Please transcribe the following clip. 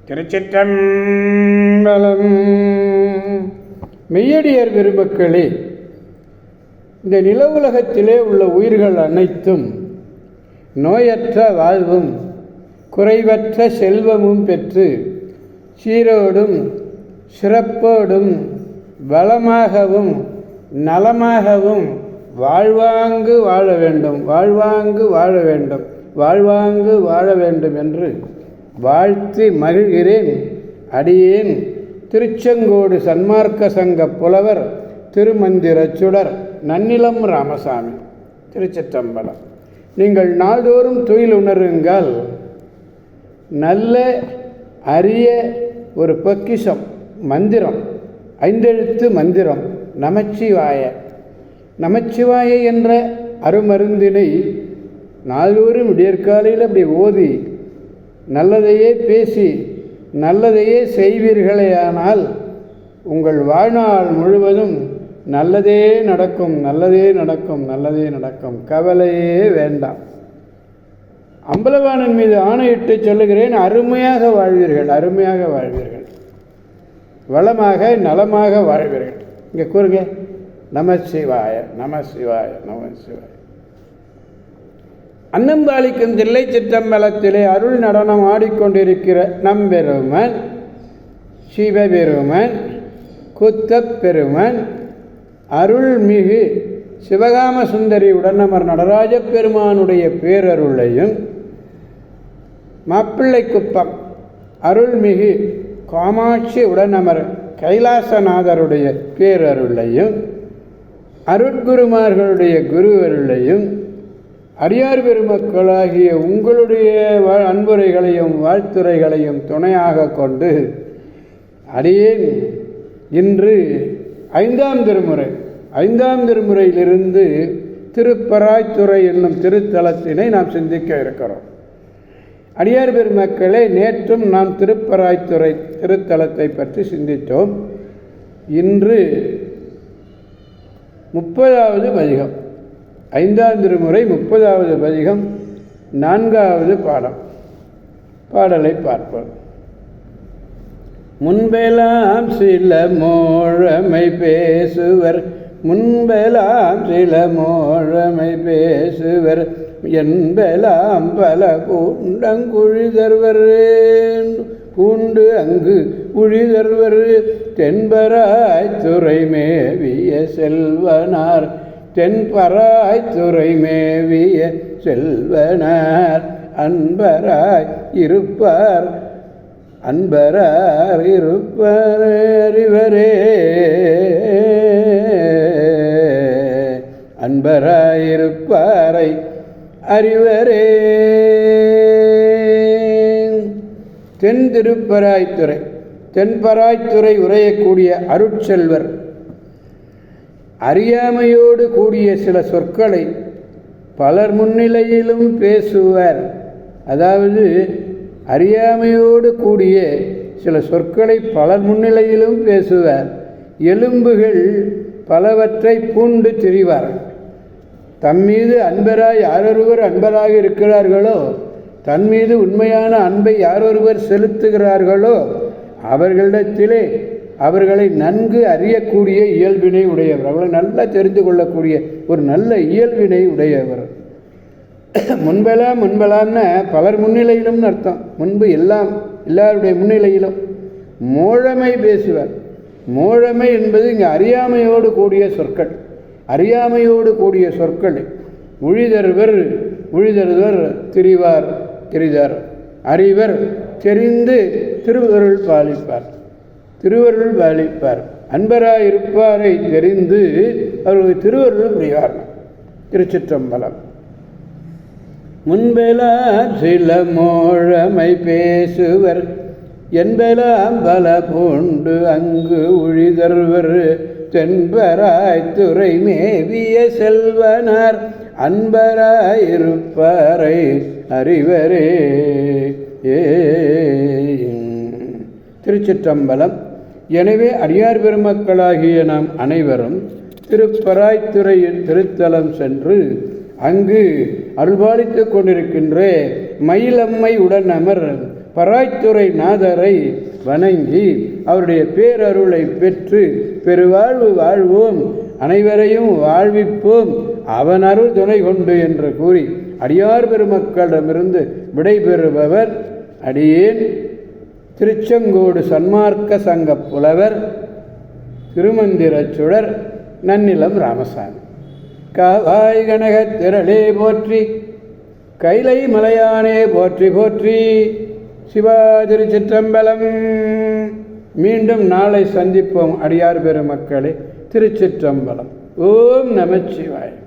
திருச்சிற்றம்பலம். மெய்யடியார் பெருமக்களே, இந்த நில உலகத்திலே உள்ள உயிர்கள் அனைத்தும் நோயற்ற வாழ்வும் குறைவற்ற செல்வமும் பெற்று சீரோடும் சிறப்போடும் வளமாகவும் நலமாகவும் வாழ்வாங்கு வாழ வேண்டும், வாழ்வாங்கு வாழ வேண்டும், வாழ்வாங்கு வாழ வேண்டும் என்று வாழ்த்தி மகிழ்கிறேன். அடியேன் திருச்செங்கோடு சன்மார்க்க சங்க புலவர் திருமந்திர சுடர் நன்னிலம் ராமசாமி. திருச்சிற்றம்பலம். நீங்கள் நாள்தோறும் துயில் உணருங்கள். நல்ல அரிய ஒரு பொக்கிஷம் மந்திரம், 5 எழுத்து மந்திரம் நமச்சிவாய. நமச்சிவாய என்ற அருமருந்தினை நாள்தோறும் விடியற்காலையில் அப்படி ஓதி நல்லதையே பேசி நல்லதையே செய்வீர்களேயானால் உங்கள் வாழ்நாள் முழுவதும் நல்லதே நடக்கும், நல்லதே நடக்கும், நல்லதே நடக்கும். கவலையே வேண்டாம். அம்பலவாணன் மீது ஆணையிட்டு சொல்லுகிறேன், அருமையாக வாழ்வீர்கள், அருமையாக வாழ்வீர்கள், வளமாக நலமாக வாழ்வீர்கள். இங்கே கூறுங்க, நமசிவாய நமசிவாய நமசிவாய. அன்னம்பாளிக்கும் தில்லை சிற்றம்பலத்திலே அருள் நடனம் ஆடிக்கொண்டிருக்கிற நம்பெருமன் சிவபெருமன் குத்தப்பெருமன் அருள்மிகு சிவகாம சுந்தரி உடனமர் நடராஜ பெருமானுடைய பேரருளையும், மாப்பிள்ளை குப்பம் அருள்மிகு காமாட்சி உடனமர் கைலாசநாதருடைய பேரருளையும், அருட்குருமார்களுடைய குருவருளையும், அடியார் பெருமக்களாகிய உங்களுடைய அன்புரைகளையும் வாழ்த்துரைகளையும் துணையாக கொண்டு அடியேன் இன்று 5ஆம் திருமுறை 5ஆம் திருமுறையிலிருந்து திருப்பராய்த்துறை என்னும் திருத்தலத்தினை நாம் சிந்திக்க இருக்கிறோம். அடியார் பெருமக்களே, நேற்றும் நாம் திருப்பராய்த்துறை திருத்தலத்தை பற்றி சிந்தித்தோம். இன்று 30வது பதிகம், 5ஆம் திருமுறை 30வது பதிகம், 4வது பாடம். பாடலை பார்ப்போம். முன்பெல்லாம் சில மோழமை பேசுவர், முன்பெல்லாம் சில மோழமை பேசுவர், என்பெல்லாம் பல பூண்டங்குழிதர்வர் பூண்டு அங்கு உழிதர்வர், தென்பராய் துறை மேவிய செல்வனார், தென்பராய் துறை மேவிய செல்வனார், அன்பராய் இருப்பார், அன்பரார் இருப்பார் அறிவரே, அன்பராயிருப்பாரை அறிவரே. தென் திருப்பராய்த்துறை, தென்பராய்த்துறை உரையக்கூடிய அருட்செல்வர் அறியாமையோடு கூடிய சில சொற்களை பலர் முன்னிலையிலும் பேசுவார். அதாவது அறியாமையோடு கூடிய சில சொற்களை பலர் முன்னிலையிலும் பேசுவார். எலும்புகள் பலவற்றை பூண்டு திரிவார். தம்மீது அன்பராய் யாரொருவர் அன்பராக இருக்கிறார்களோ, தன் மீது உண்மையான அன்பை யாரொருவர் செலுத்துகிறார்களோ அவர்களிடத்திலே அவர்களை நன்கு அறியக்கூடிய இயல்பினை உடையவர், அவர்களை நல்லா தெரிந்து கொள்ளக்கூடிய ஒரு நல்ல இயல்பினை உடையவர். முன்பெல்லாம்னு பலர் முன்னிலையிலும் அர்த்தம். முன்பு எல்லாருடைய முன்னிலையிலும் மோழமை பேசுவார். மோழமை என்பது இங்கே அறியாமையோடு கூடிய சொற்கள், அறியாமையோடு கூடிய சொற்கள். உழிதர்வர் திரிவார், திரிதார், அறிவர் தெரிந்து திருவருள் பாலிப்பார், திருவருள் பாலிப்பார், அன்பராயிருப்பாரை தெரிந்து அவர்களுக்கு திருவருள் புரிவார். திருச்சிற்றம்பலம். முன்பெல்லாம் சில மோழமை பேசுவர், என்பெல்லாம் பல பூண்டு அங்கு உழிதர்வர், தென்பராய் துறை மேவிய செல்வனார், அன்பராயிருப்பாரை அறிவரே. திருச்சிற்றம்பலம். எனவே அடியார் பெருமக்களாகிய நாம் அனைவரும் திருப்பராய்த்துறையின் திருத்தலம் சென்று அங்கு அருள்பாலித்துக் கொண்டிருக்கின்ற மயிலம்மை உடனமர் பராய்த்துறை நாதரை வணங்கி அவருடைய பேரருளை பெற்று பெருவாழ்வு வாழ்வோம், அனைவரையும் வாழ்விப்போம், அவன் அருள் துணை கொண்டு என்று கூறி அடியார் பெருமக்களிடமிருந்து விடைபெறுபவர் அடியேன் திருச்செங்கோடு சன்மார்க்க சங்க புலவர் திருமந்திரச் சுடர் நன்னிலம் ராமசாமி. காவாய் கனகத் திரளே போற்றி, கைலை மலையானே போற்றி போற்றி. சிவா திருச்சிற்றம்பலம். மீண்டும் நாளை சந்திப்போம் அடியார் பெருமக்களே. திருச்சிற்றம்பலம். ஓம் நமச்சிவாய.